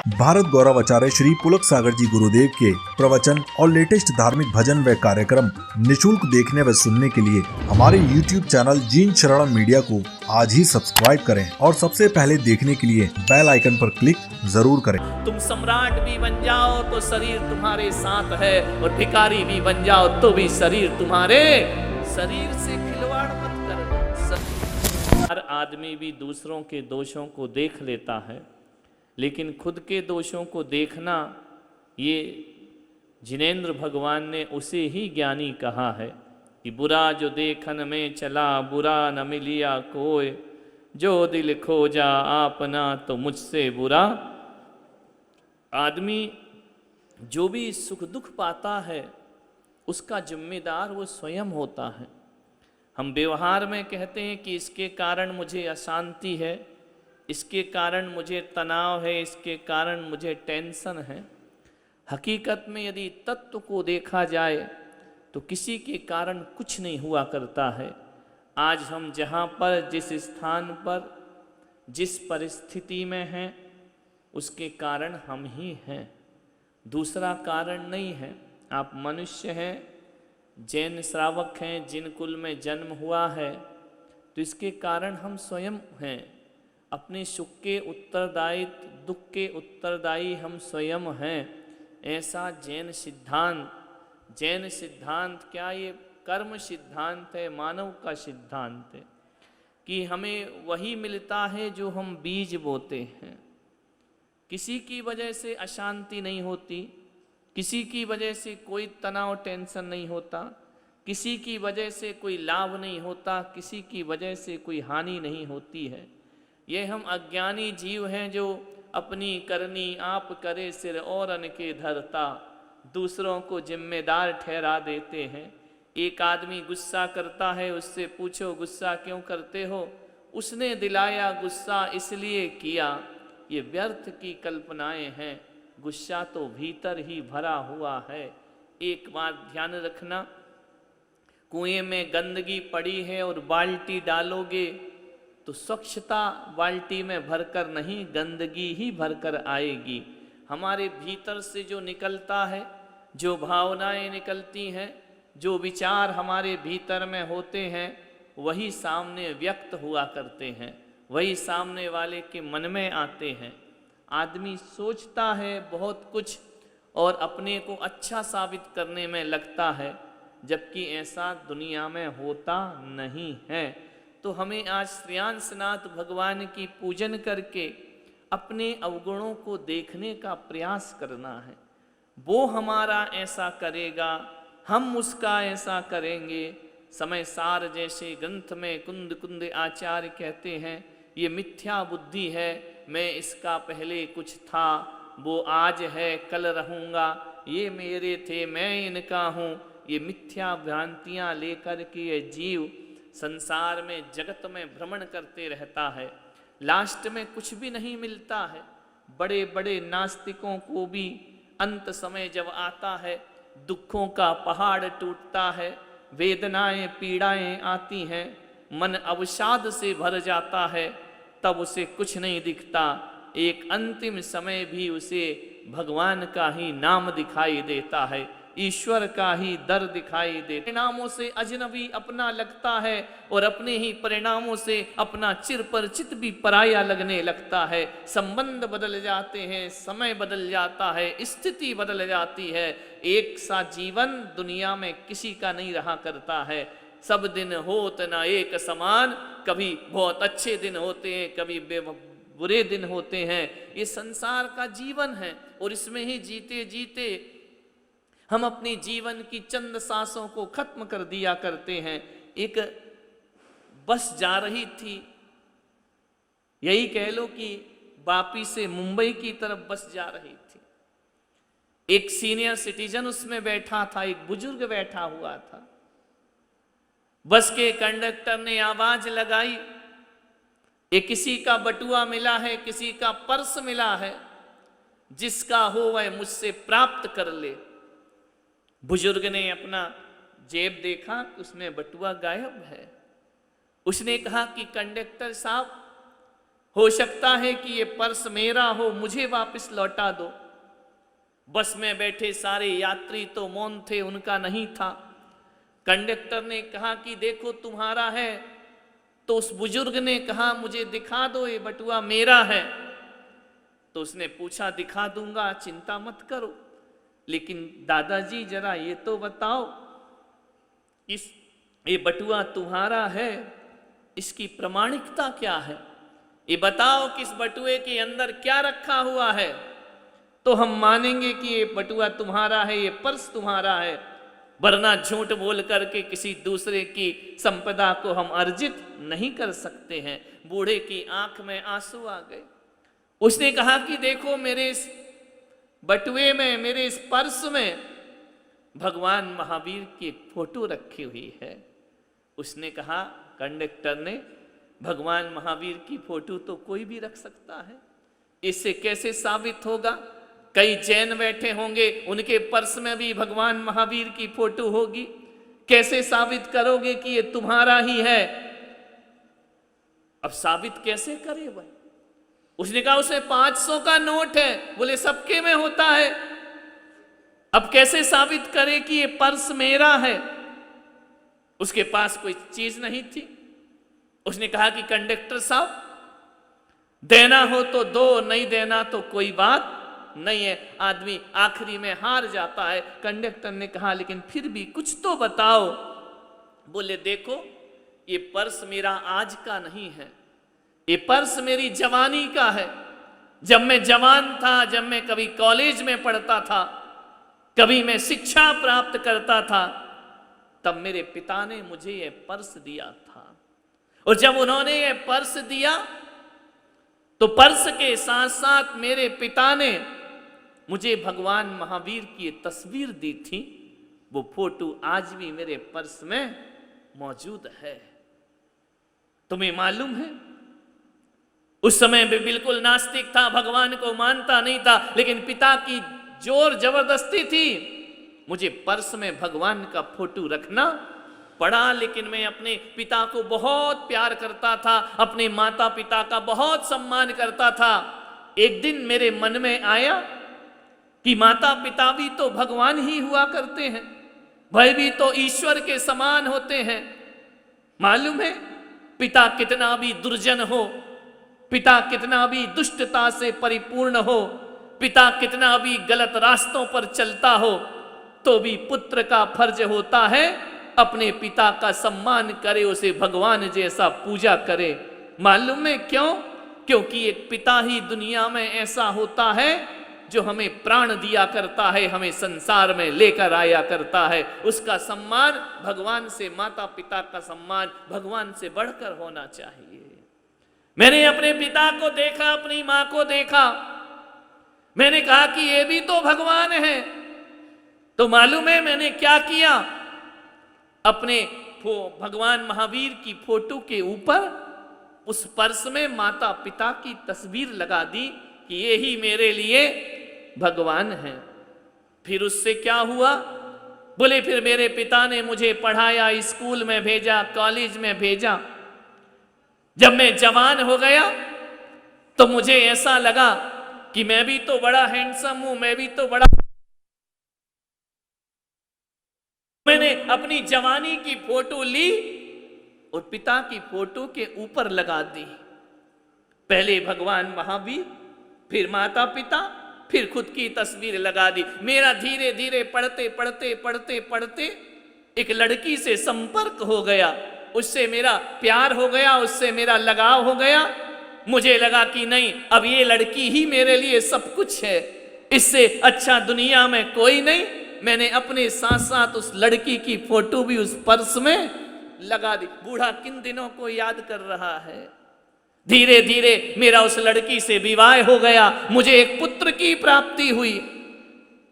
भारत गौरव आचार्य श्री पुलक सागर जी गुरुदेव के प्रवचन और लेटेस्ट धार्मिक भजन व कार्यक्रम निशुल्क देखने व सुनने के लिए हमारे YouTube चैनल जीन शरणम मीडिया को आज ही सब्सक्राइब करें और सबसे पहले देखने के लिए बेल आइकन पर क्लिक जरूर करें। तुम सम्राट भी बन जाओ तो शरीर तुम्हारे साथ है, और भिखारी भी बन जाओ तो भी शरीर तुम्हारे शरीर से खिलवाड़ मत कर। हर आदमी भी दूसरों के दोषों को देख लेता है, लेकिन खुद के दोषों को देखना, ये जिनेंद्र भगवान ने उसे ही ज्ञानी कहा है कि बुरा जो देखन में चला बुरा न मिलिया कोय, जो दिल खोजा आपना तो मुझसे बुरा। आदमी जो भी सुख दुख पाता है उसका जिम्मेदार वो स्वयं होता है। हम व्यवहार में कहते हैं कि इसके कारण मुझे अशांति है, इसके कारण मुझे तनाव है, इसके कारण मुझे टेंशन है। हकीकत में यदि तत्व को देखा जाए तो किसी के कारण कुछ नहीं हुआ करता है। आज हम जहाँ पर, जिस स्थान पर, जिस परिस्थिति में हैं, उसके कारण हम ही हैं, दूसरा कारण नहीं है। आप मनुष्य हैं, जैन श्रावक हैं, जिन कुल में जन्म हुआ है, तो इसके कारण हम स्वयं हैं। अपने सुख के उत्तरदायित्व, दुख के उत्तरदायी हम स्वयं हैं, ऐसा जैन सिद्धांत क्या, ये कर्म सिद्धांत है, मानव का सिद्धांत है कि हमें वही मिलता है जो हम बीज बोते हैं। किसी की वजह से अशांति नहीं होती, किसी की वजह से कोई तनाव टेंशन नहीं होता, किसी की वजह से कोई लाभ नहीं होता, किसी की वजह से कोई हानि नहीं होती है। ये हम अज्ञानी जीव हैं जो अपनी करनी आप करे सिर और अन के धरता, दूसरों को जिम्मेदार ठहरा देते हैं। एक आदमी गुस्सा करता है, उससे पूछो गुस्सा क्यों करते हो, उसने दिलाया गुस्सा इसलिए किया। ये व्यर्थ की कल्पनाएं हैं, गुस्सा तो भीतर ही भरा हुआ है। एक बात ध्यान रखना, कुएं में गंदगी पड़ी है और बाल्टी डालोगे तो स्वच्छता बाल्टी में भरकर नहीं, गंदगी ही भरकर आएगी। हमारे भीतर से जो निकलता है, जो भावनाएं निकलती हैं, जो विचार हमारे भीतर में होते हैं, वही सामने व्यक्त हुआ करते हैं, वही सामने वाले के मन में आते हैं। आदमी सोचता है बहुत कुछ और अपने को अच्छा साबित करने में लगता है, जबकि ऐसा दुनिया में होता नहीं है। तो हमें आज श्रेयांसनाथ भगवान की पूजन करके अपने अवगुणों को देखने का प्रयास करना है। वो हमारा ऐसा करेगा, हम उसका ऐसा करेंगे। समय सार जैसे ग्रंथ में कुंद कुंद आचार्य कहते हैं, ये मिथ्या बुद्धि है, मैं इसका पहले कुछ था, वो आज है कल रहूँगा, ये मेरे थे मैं इनका हूँ। ये मिथ्या भ्रांतियाँ लेकर के ये जीव संसार में, जगत में भ्रमण करते रहता है। लास्ट में कुछ भी नहीं मिलता है। बड़े बड़े नास्तिकों को भी अंत समय जब आता है, दुखों का पहाड़ टूटता है, वेदनाएं पीड़ाएं आती हैं, मन अवसाद से भर जाता है, तब उसे कुछ नहीं दिखता। एक अंतिम समय भी उसे भगवान का ही नाम दिखाई देता है, ईश्वर का ही दर दिखाई दे। परिणामों से अजनबी अपना लगता है और अपने ही परिणामों से अपना चिर परिचित भी पराया लगने लगता है। संबंध बदल जाते हैं, समय बदल जाता है, स्थिति बदल जाती है। एक सा जीवन दुनिया में किसी का नहीं रहा करता है। सब दिन होत ना एक समान, कभी बहुत अच्छे दिन होते हैं, कभी बुरे दिन होते हैं। ये संसार का जीवन है और इसमें ही जीते जीते हम अपने जीवन की चंद सांसों को खत्म कर दिया करते हैं। एक बस जा रही थी, यही कह लो कि वापी से मुंबई की तरफ बस जा रही थी। एक सीनियर सिटीजन उसमें बैठा था, एक बुजुर्ग बैठा हुआ था। बस के कंडक्टर ने आवाज लगाई, ये किसी का बटुआ मिला है, किसी का पर्स मिला है, जिसका हो वह मुझसे प्राप्त कर ले। बुजुर्ग ने अपना जेब देखा, उसमें बटुआ गायब है। उसने कहा कि कंडक्टर साहब, हो सकता है कि ये पर्स मेरा हो, मुझे वापस लौटा दो। बस में बैठे सारे यात्री तो मौन थे, उनका नहीं था। कंडक्टर ने कहा कि देखो तुम्हारा है। तो उस बुजुर्ग ने कहा मुझे दिखा दो, ये बटुआ मेरा है। तो उसने पूछा दिखा दूंगा, चिंता मत करो, लेकिन दादाजी जरा ये तो बताओ, ये बटुआ तुम्हारा है, इसकी प्रमाणिकता क्या है? ये बताओ कि इस बटुए के अंदर क्या रखा हुआ है, तो हम मानेंगे कि ये बटुआ तुम्हारा है, ये पर्स तुम्हारा है। वरना झूठ बोल करके किसी दूसरे की संपदा को हम अर्जित नहीं कर सकते हैं। बूढ़े की आंख में आंसू आ गए। उसने कहा कि देखो मेरे इस बटुए में, मेरे इस पर्स में भगवान महावीर की एक फोटो रखी हुई है। उसने कहा, कंडक्टर ने, भगवान महावीर की फोटो तो कोई भी रख सकता है, इससे कैसे साबित होगा? कई जैन बैठे होंगे, उनके पर्स में भी भगवान महावीर की फोटो होगी, कैसे साबित करोगे कि ये तुम्हारा ही है? अब साबित कैसे करे भाई? उसने कहा उसमें 500 का नोट है। बोले सबके में होता है, अब कैसे साबित करे कि ये पर्स मेरा है? उसके पास कोई चीज नहीं थी। उसने कहा कि कंडक्टर साहब, देना हो तो दो, नहीं देना तो कोई बात नहीं है। आदमी आखिरी में हार जाता है। कंडक्टर ने कहा लेकिन फिर भी कुछ तो बताओ। बोले देखो, ये पर्स मेरा आज का नहीं है, ये पर्स मेरी जवानी का है। जब मैं जवान था, जब मैं कभी कॉलेज में पढ़ता था, कभी मैं शिक्षा प्राप्त करता था, तब मेरे पिता ने मुझे ये पर्स दिया था। और जब उन्होंने ये पर्स दिया तो पर्स के साथ साथ मेरे पिता ने मुझे भगवान महावीर की तस्वीर दी थी। वो फोटो आज भी मेरे पर्स में मौजूद है। तुम्हें मालूम है, उस समय भी बिल्कुल नास्तिक था, भगवान को मानता नहीं था, लेकिन पिता की जोर जबरदस्ती थी, मुझे पर्स में भगवान का फोटो रखना पड़ा। लेकिन मैं अपने पिता को बहुत प्यार करता था, अपने माता पिता का बहुत सम्मान करता था। एक दिन मेरे मन में आया कि माता पिता भी तो भगवान ही हुआ करते हैं, वह भी तो ईश्वर के समान होते हैं। मालूम है, पिता कितना भी दुर्जन हो, पिता कितना भी दुष्टता से परिपूर्ण हो, पिता कितना भी गलत रास्तों पर चलता हो, तो भी पुत्र का फर्ज होता है अपने पिता का सम्मान करे, उसे भगवान जैसा पूजा करे। मालूम है क्यों? क्योंकि एक पिता ही दुनिया में ऐसा होता है जो हमें प्राण दिया करता है, हमें संसार में लेकर आया करता है। उसका सम्मान भगवान से, माता पिता का सम्मान भगवान से बढ़कर होना चाहिए। मैंने अपने पिता को देखा, अपनी मां को देखा, मैंने कहा कि ये भी तो भगवान है। तो मालूम है मैंने क्या किया? अपने भगवान महावीर की फोटो के ऊपर उस पर्स में माता पिता की तस्वीर लगा दी कि ये ही मेरे लिए भगवान है। फिर उससे क्या हुआ? बोले फिर मेरे पिता ने मुझे पढ़ाया, स्कूल में भेजा, कॉलेज में भेजा। जब मैं जवान हो गया तो मुझे ऐसा लगा कि मैं भी तो बड़ा हैंडसम हूं, मैं भी तो बड़ा। मैंने अपनी जवानी की फोटो ली और पिता की फोटो के ऊपर लगा दी। पहले भगवान महावीर, फिर माता पिता, फिर खुद की तस्वीर लगा दी। मेरा धीरे धीरे पढ़ते पढ़ते पढ़ते पढ़ते एक लड़की से संपर्क हो गया, उससे मेरा प्यार हो गया, उससे मेरा लगाव हो गया। मुझे लगा कि नहीं, अब ये लड़की ही मेरे लिए सब कुछ है, इससे अच्छा दुनिया में कोई नहीं। मैंने अपने साथ साथ उस लड़की की फोटो भी उस पर्स में लगा दी। बूढ़ा किन दिनों को याद कर रहा है। धीरे धीरे मेरा उस लड़की से विवाह हो गया, मुझे एक पुत्र की प्राप्ति हुई।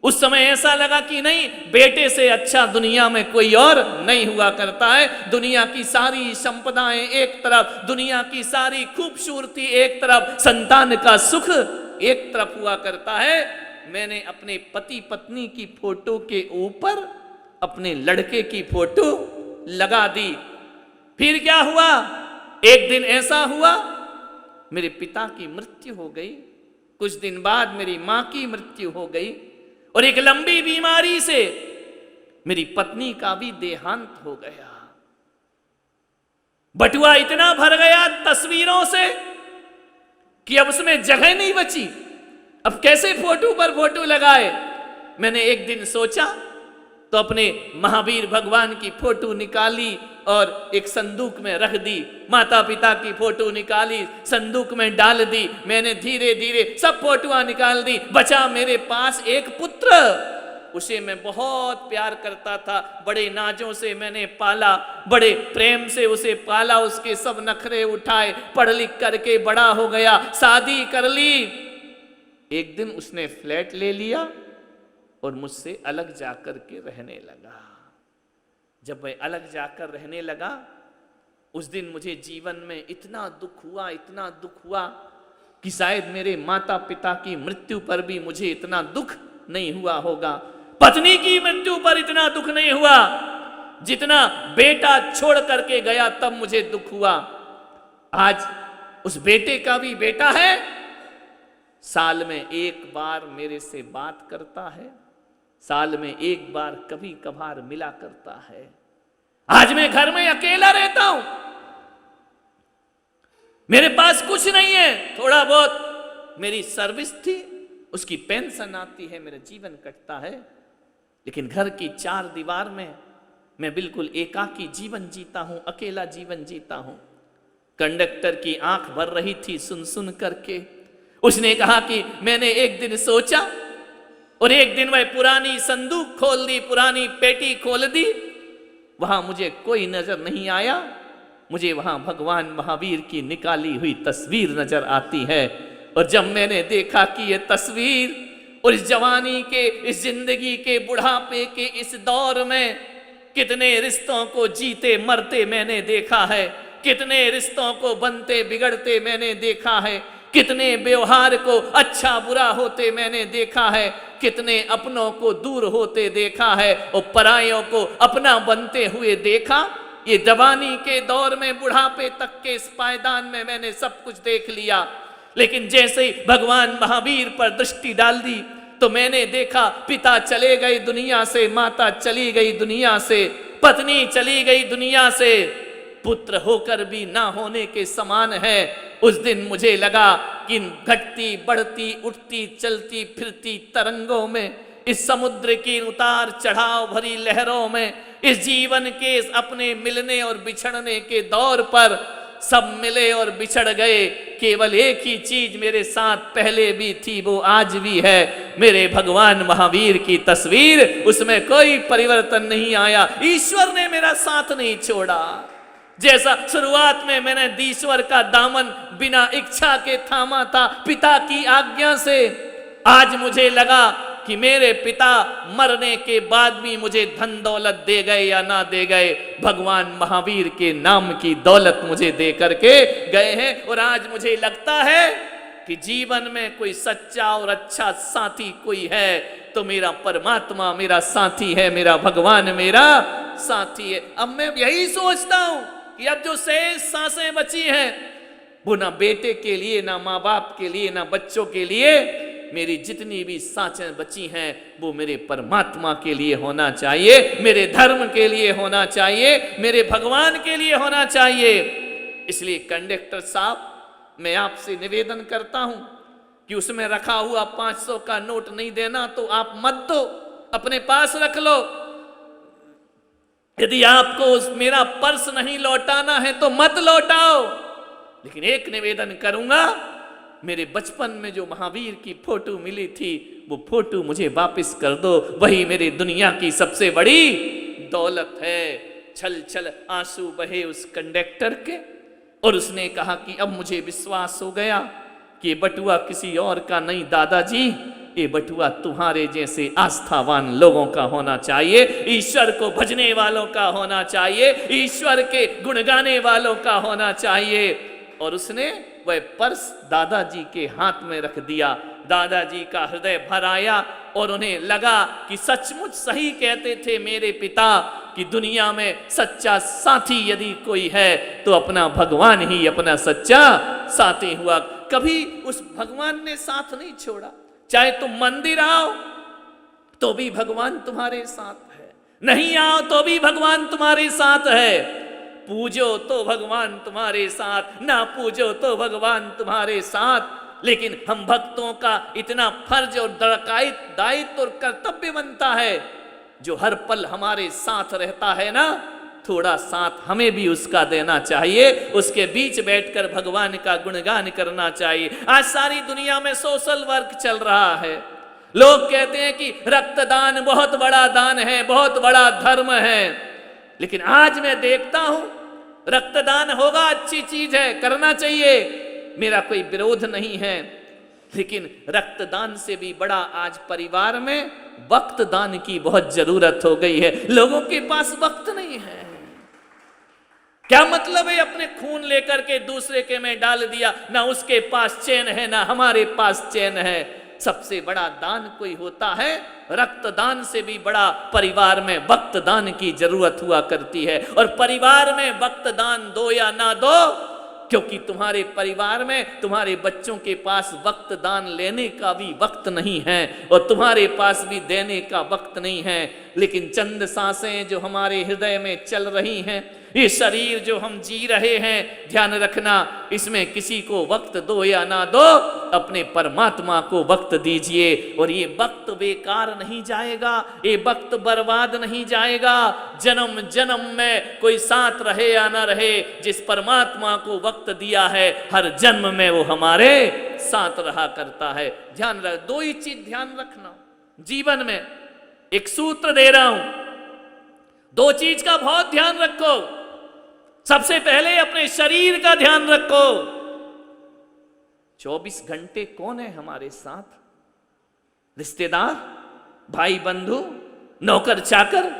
उस समय ऐसा लगा कि नहीं, बेटे से अच्छा दुनिया में कोई और नहीं हुआ करता है। दुनिया की सारी संपदाएं एक तरफ, दुनिया की सारी खूबसूरती एक तरफ, संतान का सुख एक तरफ हुआ करता है। मैंने अपने पति पत्नी की फोटो के ऊपर अपने लड़के की फोटो लगा दी। फिर क्या हुआ? एक दिन ऐसा हुआ मेरे पिता की मृत्यु हो गई, कुछ दिन बाद मेरी मां की मृत्यु हो गई, और एक लंबी बीमारी से मेरी पत्नी का भी देहांत हो गया। बटुआ इतना भर गया तस्वीरों से कि अब उसमें जगह नहीं बची। अब कैसे फोटो पर फोटो लगाए। मैंने एक दिन सोचा तो अपने महावीर भगवान की फोटो निकाली और एक संदूक में रख दी, माता पिता की फोटो निकाली, संदूक में डाल दी। मैंने धीरे धीरे सब फोटोआं निकाल दी। बचा मेरे पास एक पुत्र, उसे मैं बहुत प्यार करता था, बड़े नाजों से मैंने पाला, बड़े प्रेम से उसे पाला, उसके सब नखरे उठाए, पढ़ लिख करके बड़ा हो गया, शादी कर ली। एक दिन उसने फ्लैट ले लिया और मुझसे अलग जाकर के रहने लगा। जब मैं अलग जाकर रहने लगा, उस दिन मुझे जीवन में इतना दुख हुआ कि शायद मेरे माता पिता की मृत्यु पर भी मुझे इतना दुख नहीं हुआ होगा, पत्नी की मृत्यु पर इतना दुख नहीं हुआ जितना बेटा छोड़ करके गया तब मुझे दुख हुआ। आज उस बेटे का भी बेटा है, साल में एक बार मेरे से बात करता है, साल में एक बार कभी कभार मिला करता है। आज मैं घर में अकेला रहता हूं, मेरे पास कुछ नहीं है, थोड़ा बहुत मेरी सर्विस थी, उसकी पेंशन आती है, मेरा जीवन कटता है। लेकिन घर की चार दीवार में मैं बिल्कुल एकाकी जीवन जीता हूं, अकेला जीवन जीता हूं। कंडक्टर की आंख भर रही थी सुन सुन करके। उसने कहा कि मैंने एक दिन सोचा और एक दिन वह पुरानी संदूक खोल दी, पुरानी पेटी खोल दी, वहां मुझे कोई नजर नहीं आया, मुझे वहां भगवान महावीर की निकाली हुई तस्वीर नजर आती है। और जब मैंने देखा कि यह तस्वीर और इस जवानी के, इस जिंदगी के बुढ़ापे के इस दौर में कितने रिश्तों को जीते मरते मैंने देखा है, कितने रिश्तों को बनते बिगड़ते मैंने देखा है, कितने व्यवहार को अच्छा बुरा होते मैंने देखा है, कितने अपनों को दूर होते देखा है और परायों को अपना बनते हुए देखा। ये जवानी के दौर में बुढ़ापे तक के इस पायदान में मैंने सब कुछ देख लिया। लेकिन जैसे ही भगवान महावीर पर दृष्टि डाल दी तो मैंने देखा पिता चले गए दुनिया से, माता चली गई दुनिया से, पत्नी चली गई दुनिया से, पुत्र होकर भी ना होने के समान है। उस दिन मुझे लगा कि इन घटती बढ़ती उठती चलती फिरती तरंगों में, इस समुद्र की उतार चढ़ाव भरी लहरों में, इस जीवन के इस अपने मिलने और बिछड़ने के दौर पर सब मिले और बिछड़ गए। केवल एक ही चीज मेरे साथ पहले भी थी, वो आज भी है, मेरे भगवान महावीर की तस्वीर, उसमें कोई परिवर्तन नहीं आया। ईश्वर ने मेरा साथ नहीं छोड़ा। जैसा शुरुआत में मैंने ईश्वर का दामन बिना इच्छा के थामा था पिता की आज्ञा से, आज मुझे लगा कि मेरे पिता मरने के बाद भी मुझे धन दौलत दे गए या ना दे गए, भगवान महावीर के नाम की दौलत मुझे दे करके गए हैं। और आज मुझे लगता है कि जीवन में कोई सच्चा और अच्छा साथी कोई है तो मेरा परमात्मा मेरा साथी है, मेरा भगवान मेरा साथी है। अब मैं यही सोचता हूं कि अब जो शेष सांसें बची हैं वो ना बेटे के लिए, ना माँ बाप के लिए, ना बच्चों के लिए, मेरी जितनी भी सांसें बची हैं वो मेरे परमात्मा के लिए होना चाहिए, मेरे धर्म के लिए होना चाहिए, मेरे भगवान के लिए होना चाहिए। इसलिए कंडक्टर साहब, मैं आपसे निवेदन करता हूं कि उसमें रखा हुआ 500 का नोट नहीं देना तो आप मत दो, अपने पास रख लो। यदि आपको मेरा पर्स नहीं लौटाना है तो मत लौटाओ। लेकिन एक निवेदन करूंगा, मेरे बचपन में जो महावीर की फोटो मिली थी वो फोटो मुझे वापस कर दो, वही मेरी दुनिया की सबसे बड़ी दौलत है। छल छल आंसू बहे उस कंडक्टर के और उसने कहा कि अब मुझे विश्वास हो गया कि ये बटुआ किसी और का नहीं दादाजी, ये बटुआ तुम्हारे जैसे आस्थावान लोगों का होना चाहिए, ईश्वर को भजने वालों का होना चाहिए, ईश्वर के गुण गाने वालों का होना चाहिए। और उसने वह पर्स दादाजी के हाथ में रख दिया। दादाजी का हृदय भर आया और उन्हें लगा कि सचमुच सही कहते थे मेरे पिता कि कि दुनिया में सच्चा साथी यदि कोई है तो अपना भगवान ही अपना सच्चा साथी हुआ। कभी उस भगवान ने साथ नहीं छोड़ा। चाहे तुम मंदिर आओ तो भी भगवान तुम्हारे साथ है, नहीं आओ तो भी भगवान तुम्हारे साथ है, पूजो तो भगवान तुम्हारे साथ, ना पूजो तो भगवान तुम्हारे साथ। लेकिन हम भक्तों का इतना फर्ज और दायित्व और कर्तव्य बनता है, जो हर पल हमारे साथ रहता है ना, थोड़ा साथ हमें भी उसका देना चाहिए, उसके बीच बैठकर भगवान का गुणगान करना चाहिए। आज सारी दुनिया में सोशल वर्क चल रहा है। लोग कहते हैं कि रक्तदान बहुत बड़ा दान है, बहुत बड़ा धर्म है, लेकिन आज मैं देखता हूं रक्तदान होगा, अच्छी चीज है, करना चाहिए, मेरा कोई विरोध नहीं है, लेकिन रक्तदान से भी बड़ा आज परिवार में वक्त दान की बहुत जरूरत हो गई है। लोगों के पास वक्त नहीं है। क्या मतलब है अपने खून लेकर के दूसरे के में डाल दिया, ना उसके पास चैन है ना हमारे पास चैन है। सबसे बड़ा दान कोई होता है, रक्तदान से भी बड़ा परिवार में वक्त दान की जरूरत हुआ करती है। और परिवार में वक्त दान दो या ना दो, क्योंकि तुम्हारे परिवार में तुम्हारे बच्चों के पास वक्त दान लेने का भी वक्त नहीं है और तुम्हारे पास भी देने का वक्त नहीं है। लेकिन चंद सांसें जो हमारे हृदय में चल रही हैं, ये शरीर जो हम जी रहे हैं, ध्यान रखना, इसमें किसी को वक्त दो या ना दो, अपने परमात्मा को वक्त दीजिए। और ये वक्त बेकार नहीं जाएगा, ये वक्त बर्बाद नहीं जाएगा। जन्म जन्म में कोई साथ रहे या ना रहे, जिस परमात्मा को वक्त दिया है, हर जन्म में वो हमारे साथ रहा करता है। ध्यान रख, दो ही चीज ध्यान रखना जीवन में, एक सूत्र दे रहा हूं, दो चीज का बहुत ध्यान रखो। सबसे पहले अपने शरीर का ध्यान रखो। 24 घंटे कौन है हमारे साथ? रिश्तेदार, भाई बंधु, नौकर चाकर।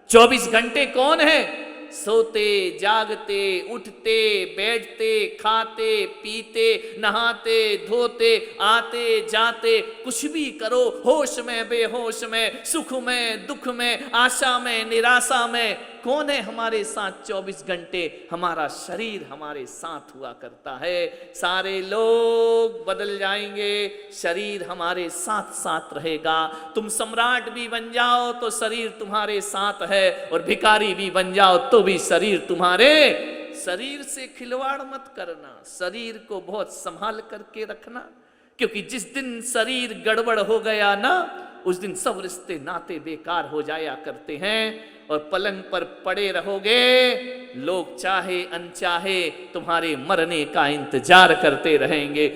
24 घंटे कौन है? सोते जागते उठते बैठते खाते पीते नहाते धोते आते जाते, कुछ भी करो, होश में बेहोश में, सुख में दुख में, आशा में निराशा में, कौन है हमारे साथ 24 घंटे? हमारा शरीर हमारे साथ हुआ करता है। सारे लोग बदल जाएंगे, शरीर हमारे साथ साथ रहेगा। तुम सम्राट भी बन जाओ तो शरीर तुम्हारे साथ है, और भिखारी भी बन जाओ तो भी शरीर तुम्हारे। शरीर से खिलवाड़ मत करना, शरीर को बहुत संभाल करके रखना, क्योंकि जिस दिन शरीर गड़बड़ हो गया ना, उस दिन सब रिश्ते नाते बेकार हो जाया करते हैं। और पलंग पर पड़े रहोगे, लोग चाहे अनचाहे तुम्हारे मरने का इंतजार करते रहेंगे।